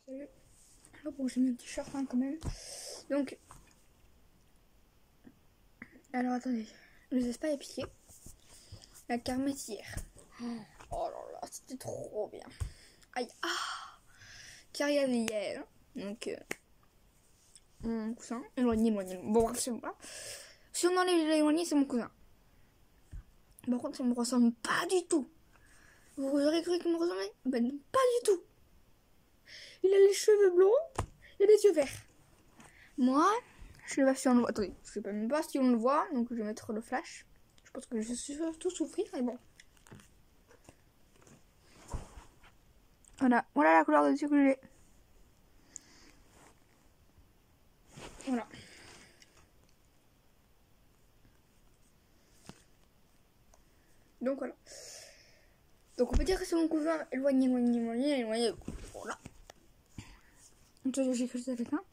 Salut. Oh, bon, j'ai mis un t-shirt quand même. Donc, alors attendez, je sais pas épiquer. La kermesse hier. Oh là là, c'était trop bien. Aïe, ah, car il y avait hier. Donc, mon cousin, éloigné. Bon, bref, c'est moi. Si on enlève l'éloigné, c'est mon cousin. Par contre, ça me ressemble pas du tout. Vous aurez cru qu'il me ressemblait? Ben non, pas du tout. Il a les cheveux blonds et les yeux verts. Moi, je sais pas si on le voit. Attendez, je sais même pas si on le voit, donc je vais mettre le flash. Je pense que je suis surtout souffrir, mais bon. Voilà la couleur de yeux que j'ai. Voilà. Donc voilà. Donc on peut dire que c'est mon cousin éloigné. Voilà. Donc j'ai écrit ça avec un.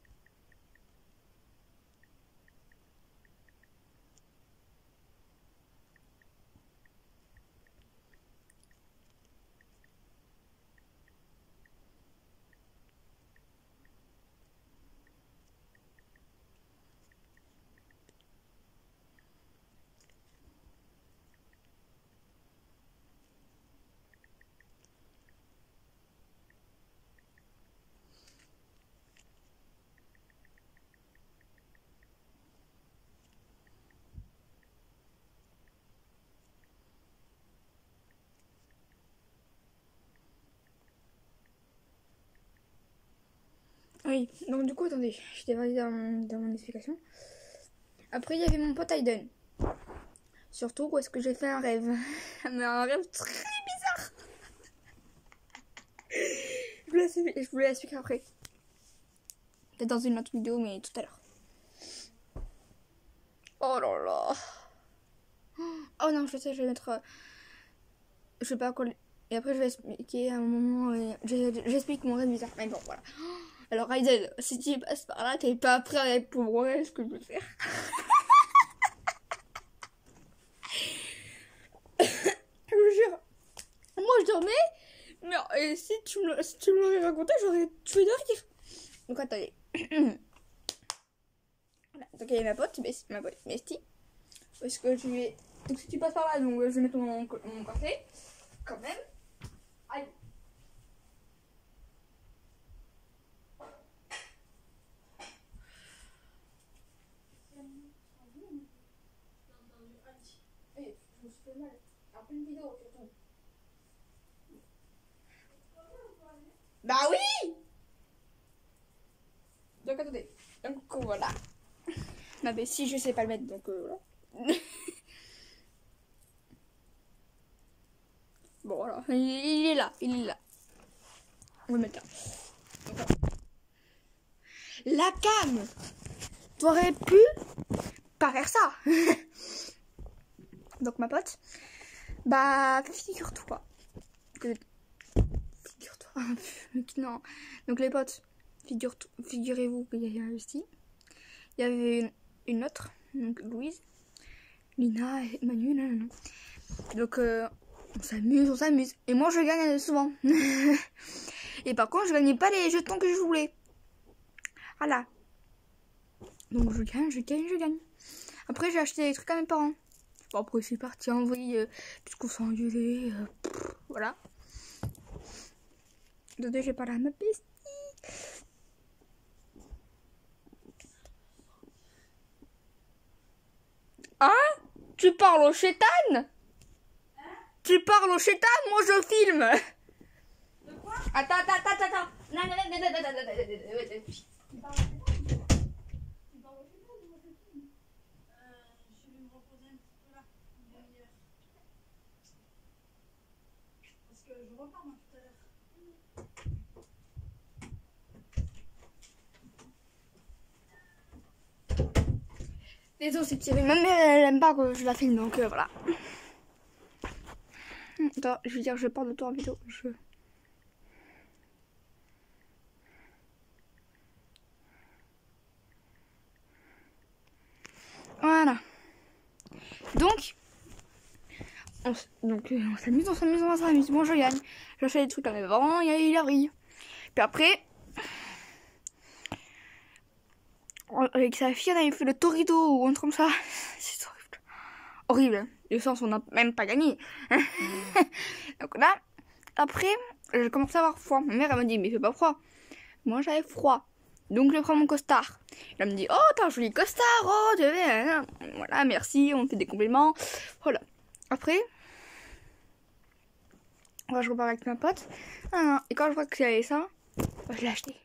Oui, donc du coup, attendez, j'étais pas dans mon explication. Après, il y avait mon pote Aiden. Surtout, où est-ce que j'ai fait un rêve. Mais un rêve très bizarre. Je vous l'explique après. Peut-être dans une autre vidéo, mais tout à l'heure. Oh là là. Oh non, je sais, je vais mettre... je sais pas quoi... Et après, je vais expliquer à un moment... j'explique mon rêve bizarre. Mais bon, voilà. Alors, Aiden, si tu passes par là, t'es pas prêt pour moi, ce que je veux faire. Je vous jure. Moi, je dormais, mais si tu me l'aurais raconté, j'aurais tué de rire. Donc, attendez. Voilà. Donc, il y a ma pote Mesty. Parce que je vais... Donc, si tu passes par là, donc, je vais mettre mon côté. Quand même. Aïe. Je me suis fait mal. En pleine vidéo, surtout. Bah oui! Donc attendez. Donc voilà. Non mais si je sais pas le mettre, donc voilà. Bon voilà. Il est là. On va le mettre là. Donc, voilà. La cam! T'aurais pu pas faire ça. Donc ma pote. Bah figure-toi. Non. Donc les potes, figurez-vous qu'il y a aussi. Il y avait une autre, donc Louise, Lina et Manu. Donc on s'amuse. Et moi je gagne souvent. Et par contre je gagnais pas les jetons que je voulais. Voilà. Donc je gagne. Après j'ai acheté des trucs à mes parents. Bon, après c'est parti en vrille, puisqu'on s'est engueulé. Voilà. Désolé, j'ai parlé à ma bestie. Hein? Tu parles au chétan? Tu parles au chétan? Moi je filme. De quoi? Attends. Non. Parce que je repars moi tout à l'heure. Désolé, c'est Thierry. Même elle aime pas que je la filme, donc voilà. Attends, je veux dire, je parle de toi en vidéo. Voilà. Donc, on s'amuse. Moi, je gagne. J'achète des trucs à mes parents, il a brille. Puis après, avec sa fille, on avait fait le Torito ou un truc comme ça. C'est horrible. Horrible. Du sens, on n'a même pas gagné. Donc là, après, j'ai commencé à avoir froid. Ma mère, elle m'a dit, mais il fait pas froid. Moi, j'avais froid. Donc, je prends mon costard. Elle me dit, oh, t'as un joli costard. Oh, tu veux. Voilà, merci. On fait des compliments. Voilà. Après, moi, je repars avec ma pote. Et quand je vois que j'avais ça, je l'ai acheté.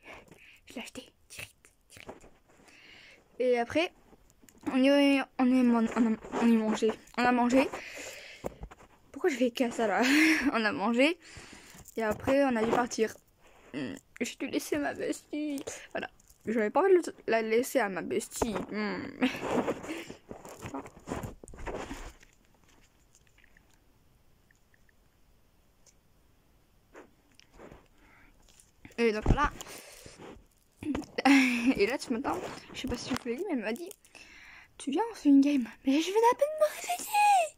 Je l'ai acheté. Direct. Et après, on y mangé. On a mangé. Pourquoi je fais qu'à ça là? On a mangé. Et après, on a dû partir. J'ai dû laisser ma bestie. Voilà. J'avais pas envie de la laisser à ma bestie. Et donc voilà. Et là, ce matin, je sais pas si je vous l'ai dit, mais elle m'a dit, tu viens, on fait une game. Mais je vais à peine me réveiller.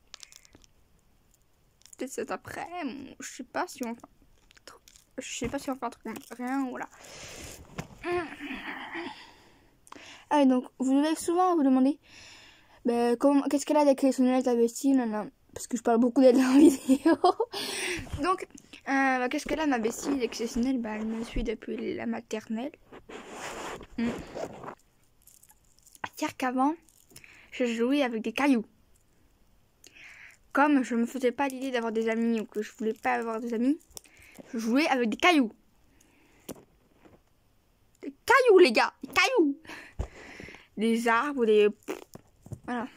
Peut-être cet après, je sais pas si on fait un truc, rien, voilà. Ah, et donc, vous devez souvent vous demander, qu'est-ce qu'elle a d'exceptionnel ta bestie, parce que je parle beaucoup d'elle dans la vidéo. Donc, qu'est-ce qu'elle a ma bestie d'exceptionnel? Elle me suit depuis la maternelle. C'est-à-dire qu'avant, je jouais avec des cailloux. Comme je me faisais pas l'idée d'avoir des amis ou que je voulais pas avoir des amis, je jouais avec des cailloux. Des cailloux, les gars, des cailloux. Des arbres, des... Voilà.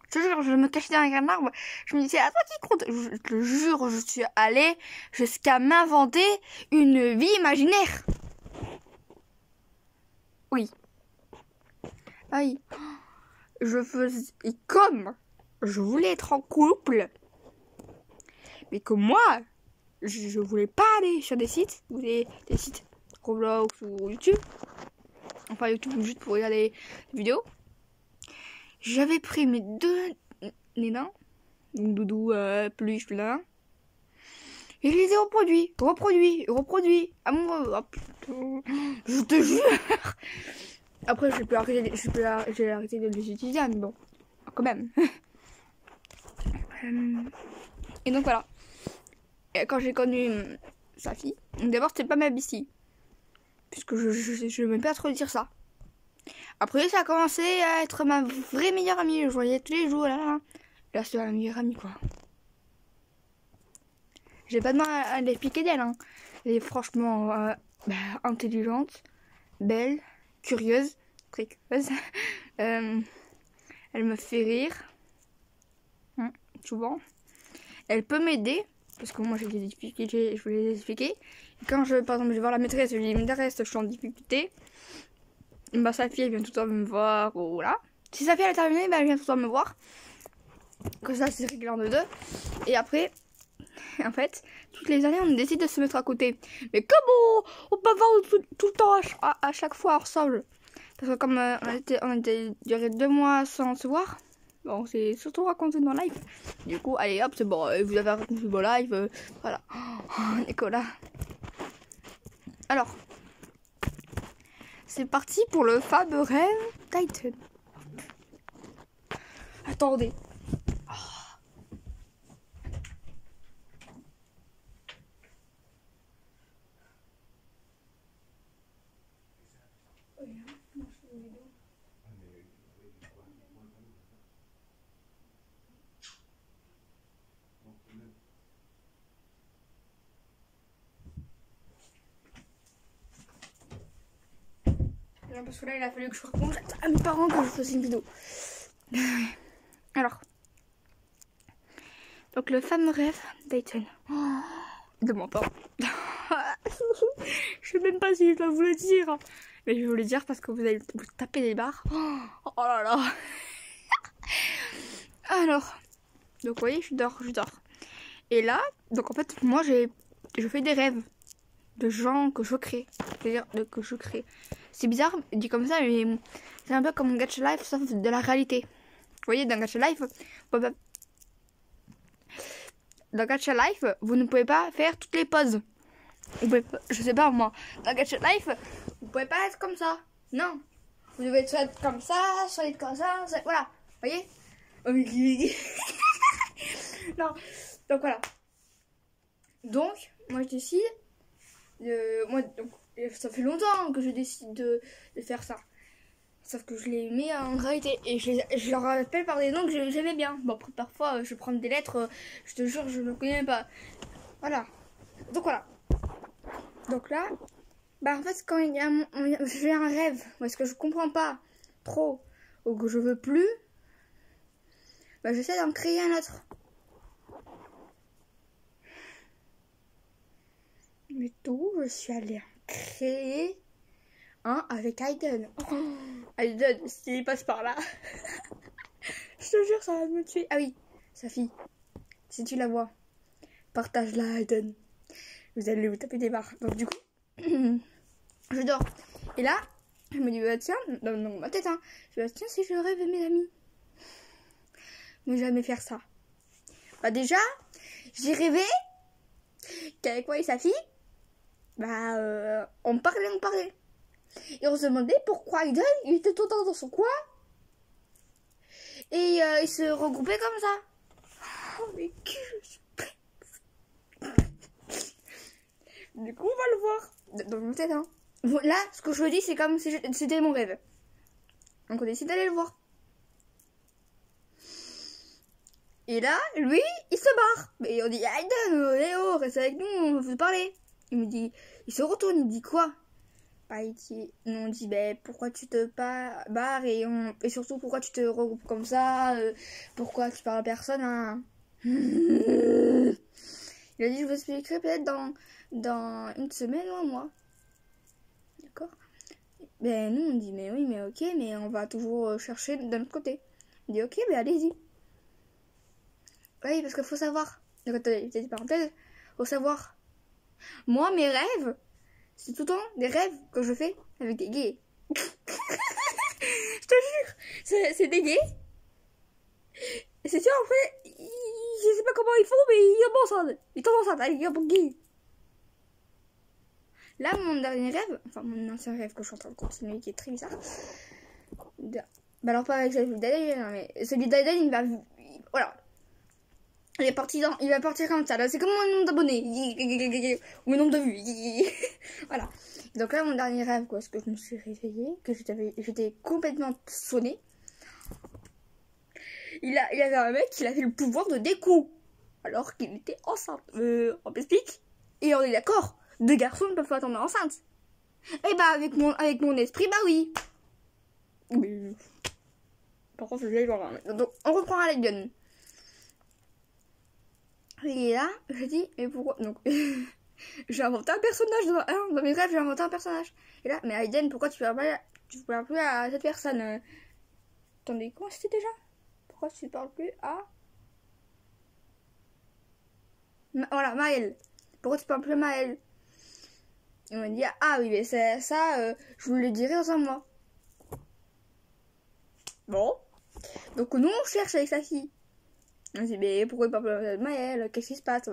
Je te jure, je me cachais derrière un arbre. Je me disais, c'est à toi qui compte. Je te le jure, je suis allée jusqu'à m'inventer une vie imaginaire. Oui. Oui. Je faisais comme je voulais être en couple. Mais que moi, je voulais pas aller sur des sites. Des sites Roblox ou YouTube. Enfin, YouTube juste pour regarder des vidéos. J'avais pris mes deux nains, Doudou, Peluche, là. Et je les ai reproduits. À mon... Oh, putain, je te jure. Après, j'ai arrêté de les utiliser, mais bon, quand même. Et donc voilà. Et quand j'ai connu sa fille, d'abord c'était pas ma bestie, puisque je n'aime pas trop dire ça. Après, ça a commencé à être ma vraie meilleure amie. Je voyais tous les jours, là c'est ma meilleure amie, quoi. J'ai pas de mal à l'expliquer d'elle, hein. Elle est franchement intelligente, belle, curieuse, très curieuse. Elle me fait rire, souvent. Elle peut m'aider, parce que moi j'ai des difficultés, je voulais les expliquer. Et quand par exemple, je vais voir la maîtresse, je lui dis, maîtresse, je suis en difficulté. Sa fille, elle vient tout le temps me voir, ou voilà. Si sa fille, elle est terminée, elle vient tout le temps me voir. Comme ça, c'est réglé en deux. Et après, en fait, toutes les années, on décide de se mettre à côté. Mais comment on peut voir tout le temps, à chaque fois, ensemble? Parce que comme on était duré 2 mois sans se voir, bon, c'est surtout raconté dans live. Du coup, allez hop, c'est bon, vous avez raconté vos live, voilà. Oh, Nicolas. Alors, c'est parti pour le fameux rêve Titan. Attendez. Parce que là, il a fallu que je raconte à mes parents que je fasse une vidéo. Alors. Donc, le fameux rêve Titan. De mon père. Je sais même pas si je dois vous le dire. Mais je vais vous le dire parce que vous allez vous taper des barres. Oh là là. Alors. Donc, vous voyez, je dors. Et là, donc en fait, moi, je fais des rêves de gens que je crée. C'est-à-dire que je crée. C'est bizarre, dit comme ça, mais c'est un peu comme un Gacha Life, sauf de la réalité. Vous voyez, dans Gacha Life, vous ne pouvez pas faire toutes les poses. Vous pouvez pas, je sais pas moi, dans Gacha Life, vous pouvez pas être comme ça. Non. vous devez soit être comme ça, soit être comme ça, voilà, vous voyez. Non, donc voilà. Donc, moi je décide, donc, ça fait longtemps que je décide de faire ça. Sauf que je les mets en réalité et je leur appelle par des noms que j'aimais bien. Bon, après, parfois je prends des lettres, je te jure, je ne connais pas. Voilà. Donc voilà. Donc là, bah en fait, quand j'ai un rêve, parce que je comprends pas trop, ou que je veux plus, bah j'essaie d'en créer un autre. Mais tout, je suis allée en créer un avec Aiden. Oh, Aiden, s'il passe par là, je te jure, ça va me tuer. Ah oui, sa fille, si tu la vois, partage-la, Aiden. Vous allez vous taper des barres. Donc du coup, je dors. Et là, je me dis, bah, tiens, dans ma tête, hein, je me dis, tiens, si je rêve mes amis. Ne jamais faire ça. Bah déjà, j'ai rêvé qu'avec moi et sa fille, bah, on parlait. Et on se demandait pourquoi il était tout le temps dans son coin. Et il se regroupait comme ça. Oh, mais qui je suis. Du coup, on va le voir. Dans mon tête, hein. Là, ce que je vous dis, c'est comme si c'était mon rêve. Donc on décide d'aller le voir. Et là, lui, il se barre. Et on dit, Aiden, Léo, reste avec nous, on veut parler. Il me dit, il se retourne, il me dit quoi? Bah, on dit, bah, pourquoi tu te barres et surtout pourquoi tu te regroupes comme ça, pourquoi tu parles à personne, hein. Il a dit, je vous expliquerai peut-être dans une semaine ou un mois. D'accord? Ben, nous, on dit, mais oui, mais ok, mais on va toujours chercher d'un autre côté. Il dit, ok, ben allez-y. Oui, parce qu'il faut savoir, donc attendez, petite parenthèse, faut savoir, moi, mes rêves, c'est tout le temps des rêves que je fais avec des gays. Je te jure, c'est des gays. C'est sûr, après, je sais pas comment ils font, mais ils tombent enceintes, allez, hop, gay. Là, mon dernier rêve, enfin mon ancien rêve que je suis en train de continuer, qui est très bizarre. Bah alors pas avec celui d'Aiden, mais celui d'Aiden, il va, voilà. Il va partir comme ça, là, c'est comme mon nombre d'abonnés, ou mon nombre de vues, voilà. Donc là, mon dernier rêve, quoi, c'est que je me suis réveillée, que j'étais complètement sonnée. Il y avait un mec qui avait le pouvoir de découp, alors qu'il était enceinte. On m'explique? Et on est d'accord, 2 garçons ne peuvent pas tomber enceintes. Et bah, avec mon esprit, bah oui. Mais... Par contre, je vais voir. Donc, on reprend à Aiden. Et là, je dis, mais pourquoi? Donc, j'ai inventé un personnage dans mes rêves, j'ai inventé un personnage. Et là, mais Aiden, pourquoi tu parles plus à cette personne? Attendez, comment c'était déjà? Pourquoi tu parles plus à... Voilà, Maëlle. Pourquoi tu parles plus à Maëlle? Il m'a dit, ah oui, mais ça, je vous le dirai dans un mois. Bon. Donc nous, on cherche avec sa fille. On dit, mais pourquoi il parle plus à Maëlle? Qu'est-ce qui se passe?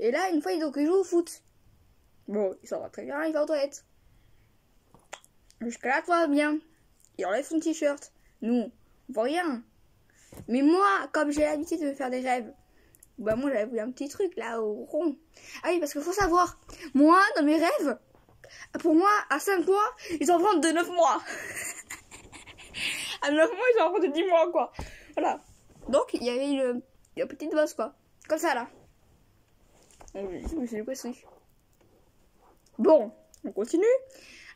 Et là, une fois, il joue au foot. Bon, il s'en va très bien, il va aux toilettes. Jusqu'à là, tout va bien. Il enlève son t-shirt. Nous, on voit rien. Mais moi, comme j'ai l'habitude de faire des rêves, bah moi j'avais vu un petit truc là au rond. Ah oui, parce qu'il faut savoir, moi dans mes rêves, pour moi à 5 mois, ils en prennent de 9 mois. À 9 mois, ils en prennent de 10 mois quoi. Voilà. Donc il y avait une petite bosse quoi. Comme ça là. Bon, on continue.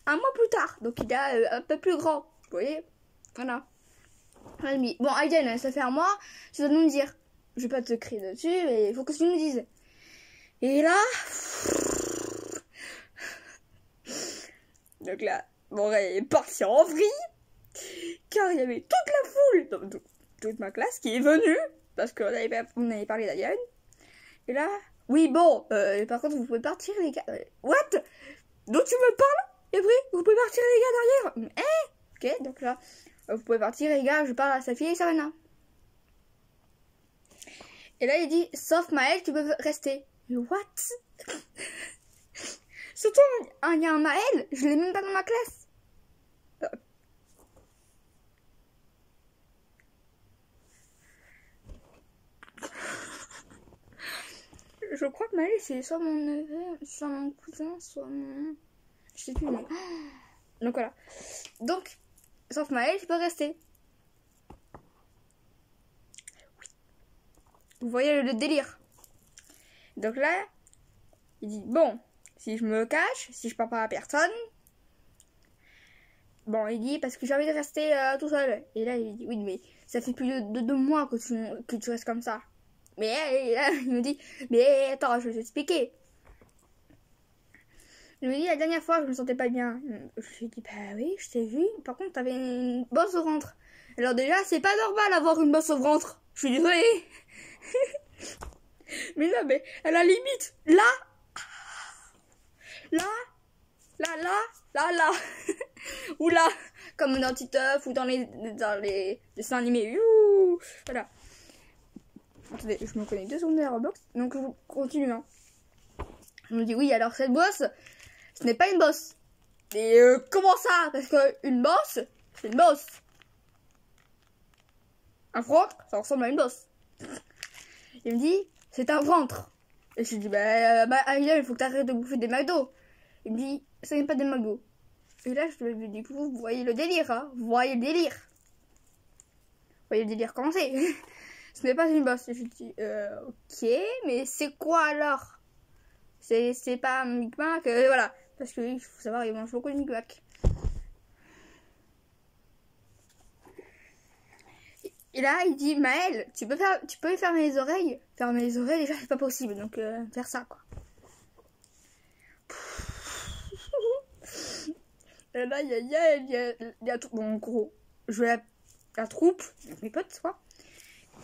Un mois plus tard, donc il est un peu plus grand. Vous voyez? Voilà. Bon, Aiden, ça fait un mois, tu dois nous dire. Je vais pas te crier dessus, mais il faut que tu nous dises. Et là... Donc là, mon rêve est parti en vrille. Car il y avait toute la foule, toute ma classe qui est venue. Parce qu'on avait parlé d'Aiden. Et là... Oui, bon, par contre, vous pouvez partir, les gars. What? Donc tu me parles? Et après, vous pouvez partir, les gars, derrière? Ok, donc là... Vous pouvez partir, les gars, je parle à sa fille et Savannah. Et là, il dit, sauf Maëlle, tu peux rester. Mais what? Surtout, il y a un Maëlle, je l'ai même pas dans ma classe. je crois que Maël, c'est soit mon neveu, soit mon cousin, soit mon... Je sais plus, mais... Donc voilà. Donc, sauf Maël, je peux rester. Vous voyez le délire. Donc là, il dit, bon, si je me cache, si je parle pas à personne... Bon, il dit, parce que j'ai envie de rester tout seul. Et là, il dit, oui, mais ça fait plus de 2 mois que tu restes comme ça. Mais là, il me dit, mais attends, je vais t'expliquer. Il me dit, la dernière fois, je me sentais pas bien. Je lui ai dit, bah oui, je t'ai vu. Par contre, t'avais une bosse au ventre. Alors déjà, c'est pas normal d'avoir une bosse au ventre. Je suis désolée. Mais non, mais à la limite, là, ou là, comme dans Titeuf ou dans les dessins animés. Youh, voilà. Attendez, je me connais 2 secondes à Roblox, donc je continue. Hein. Je me dis, oui, alors cette bosse, ce n'est pas une bosse. Et comment ça? Parce que une bosse, c'est une bosse. Un ventre, ça ressemble à une bosse. Il me dit, c'est un ventre. Et je lui dis, Ariel, il faut que tu arrêtes de bouffer des McDo. Il me dit, ça n'est pas des McDo. Et là, je lui dis, vous voyez le délire, hein? Vous voyez le délire. Vous voyez le délire commencer. Ce n'est pas une bosse. Et je lui dis, ok, mais c'est quoi alors? C'est pas un Big Mac, voilà. Parce que il faut savoir, il mange beaucoup de Big Mac. Et là, il dit, Maël, tu peux fermer les oreilles? Fermer les oreilles, déjà, c'est pas possible. Donc, faire ça, quoi. Et là, il y a bon, en gros, je vais la troupe, mes potes, quoi,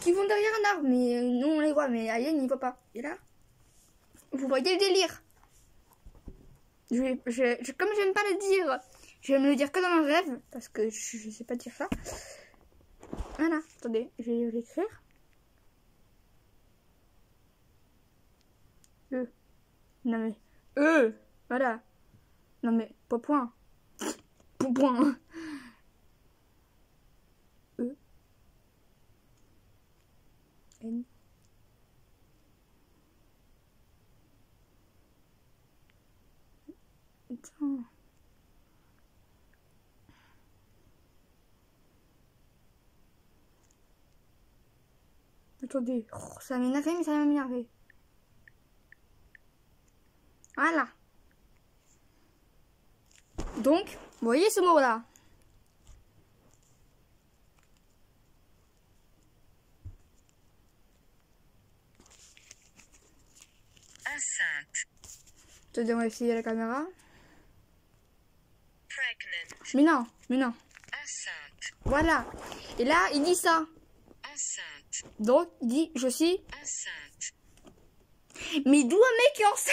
qui vont derrière un arbre. Mais nous, on les voit, mais Ayane, il n'y voit pas. Et là, vous voyez le délire. Comme j'aime pas le dire, je vais me le dire que dans un rêve, parce que je sais pas dire ça. Voilà, attendez, je vais l'écrire. Non mais, voilà. Non mais, pas point. Point. N. Attends. Attendez, ça m'a énervé, mais ça m'a énervé. Voilà. Donc, vous voyez ce mot-là? Enceinte. Attendez, on va essayer la caméra. Pregnant. Mais non. Enceinte. Voilà. Et là, il dit ça. Enceinte. Donc, il dit, je suis... Enceinte. Mais d'où un mec qui est enceinte?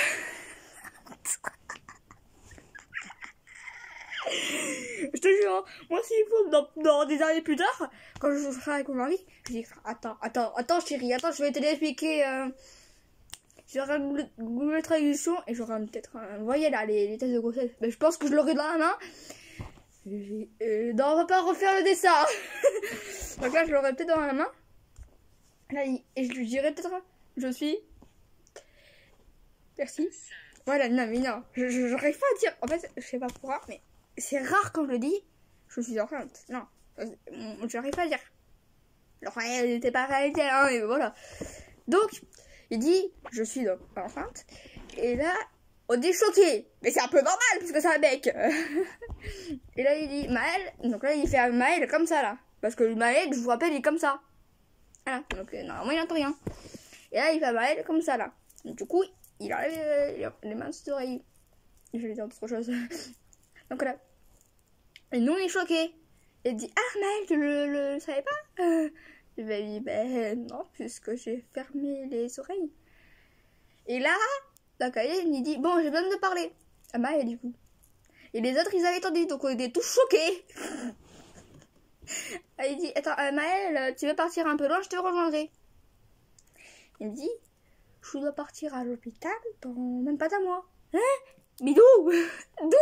Je te jure, hein, moi s'il faut dans des années plus tard, quand je serai avec mon mari, je dis attends chérie, attends, je vais te l'expliquer. J'aurai Google Traduction et j'aurai peut-être vous voyez là les tests de grossesse. Mais je pense que je l'aurai dans la main. Non, on va pas refaire le dessin. Donc là je l'aurai peut-être dans la main. Là, et je lui dirai peut-être je suis. Merci. Voilà, non mais non, j'arrive pas à dire. En fait, je sais pas pourquoi, mais c'est rare quand je le dis, je suis enceinte. Non, j'arrive pas à dire. Alors, elle n'était pas réalité, hein, mais voilà. Donc, il dit, je suis donc enceinte. Et là, on est choqué. Mais c'est un peu normal, puisque c'est un mec. Et là, il dit, Maël. Donc là, il fait un Maël comme ça, là. Parce que Maël, je vous rappelle, il est comme ça. Voilà. Donc, normalement, il n'entend rien. Et là, il fait un Maël comme ça, là. Donc, du coup, il enlève les mains de l'oreille. Je vais dire autre chose. Donc voilà. Et nous on est choqués. Et dit ah Maël, tu le savais pas? Je vais lui ben non, puisque j'ai fermé les oreilles. Et là, d'accord, il dit bon j'ai besoin de parler. À Maël du coup. Et les autres ils avaient entendu, donc on était tous choqués. Il dit attends Maël, tu veux partir un peu loin, je te rejoindrai. Il me dit je dois partir à l'hôpital dans même pas d'un mois. Hein? Mais d'où? D'où?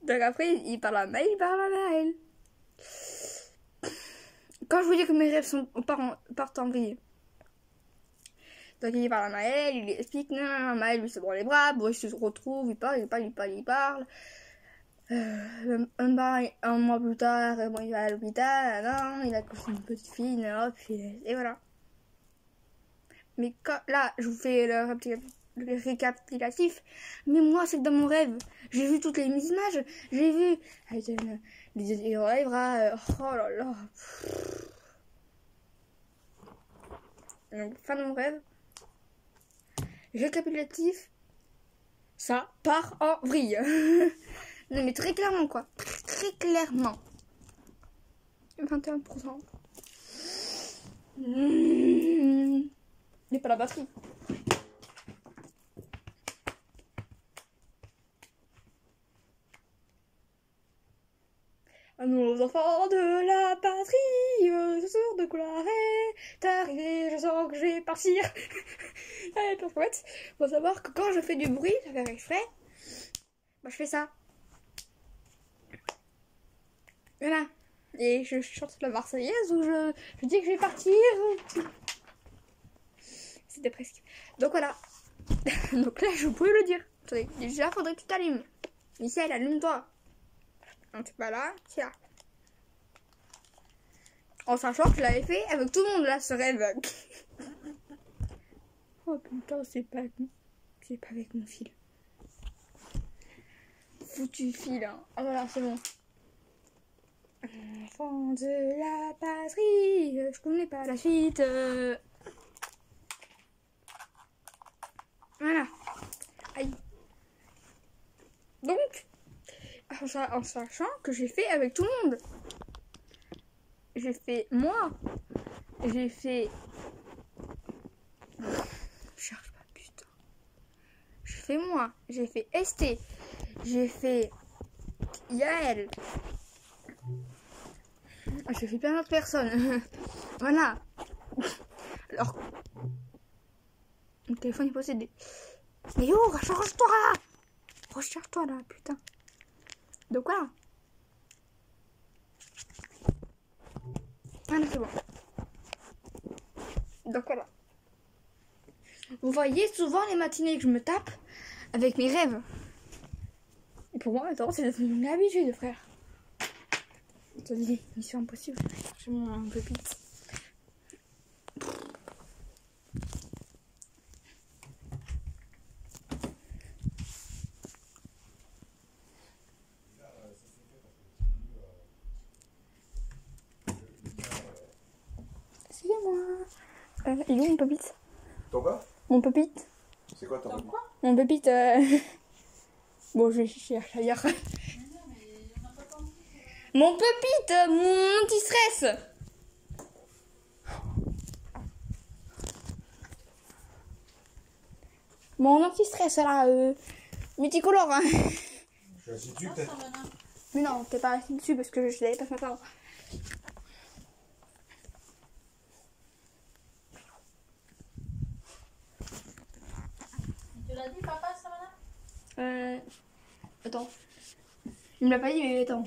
Donc après, il parle à Maël, il parle à Maël. Quand je vous dis que mes rêves partent en vrille, Donc il parle à Maël, il explique, non, Maël lui se dans les bras, Boris se retrouve, il parle. Un mois plus tard, bon, il va à l'hôpital, non, il a couché une petite fille, non, puis, et voilà. Mais quand, là, je vous fais le récapitulatif, mais moi, c'est que dans mon rêve, j'ai vu toutes les images, j'ai vu les bras, oh là là. Donc, fin de mon rêve. Récapitulatif, ça part en vrille. Non mais très clairement quoi. Très clairement. 21%. Il n'y a pas la batterie. À nos enfants de la patrie, ce soir de couloir est arrivé, je sens que je vais partir. Allez, parce qu'en fait, faut savoir que quand je fais du bruit, ça fait exprès, bah, je fais ça. Voilà. Et je chante la Marseillaise ou je dis que je vais partir. C'était presque. Donc voilà. Donc là, je pouvais le dire. Attendez, déjà, faudrait que tu t'allumes. Michel, allume-toi. Non, t'es pas là, c'est là. En sachant que je l'avais fait avec tout le monde là, ce rêve. Oh putain, c'est pas avec mon fil. Foutu fil, hein. Ah voilà, c'est bon. Enfant de la patrie, je connais pas la suite. Voilà. Aïe. Donc, en sachant que j'ai fait avec tout le monde. J'ai fait moi. J'ai fait... Je cherche pas, putain. J'ai fait moi. J'ai fait Esté. J'ai fait Yael. J'ai fait plein d'autres personnes. Voilà. Alors... Mon téléphone est possédé. Mais oh, recharge-toi! Recharge-toi là, putain. De quoi? Ah non, c'est bon. Donc voilà. Vous voyez souvent les matinées que je me tape avec mes rêves. Et pour moi, maintenant, c'est devenu une habitude, frère. Attendez, mission impossible. Je vais chercher mon pépite. Excusez-moi. Il est où mon pépite? Ton quoi? Mon pépite. C'est quoi ton quoi? Mon pépite. Bon, je vais chercher ailleurs. Mon pépite, mon anti-stress. Mon anti-stress là, multicolore. Hein. Je suis assis dessus peut-être. Mais non, t'es pas assis dessus parce que je l'avais pas ce matin. Tu l'as dit, papa, ça va là? Attends. Il me l'a pas dit, mais attends.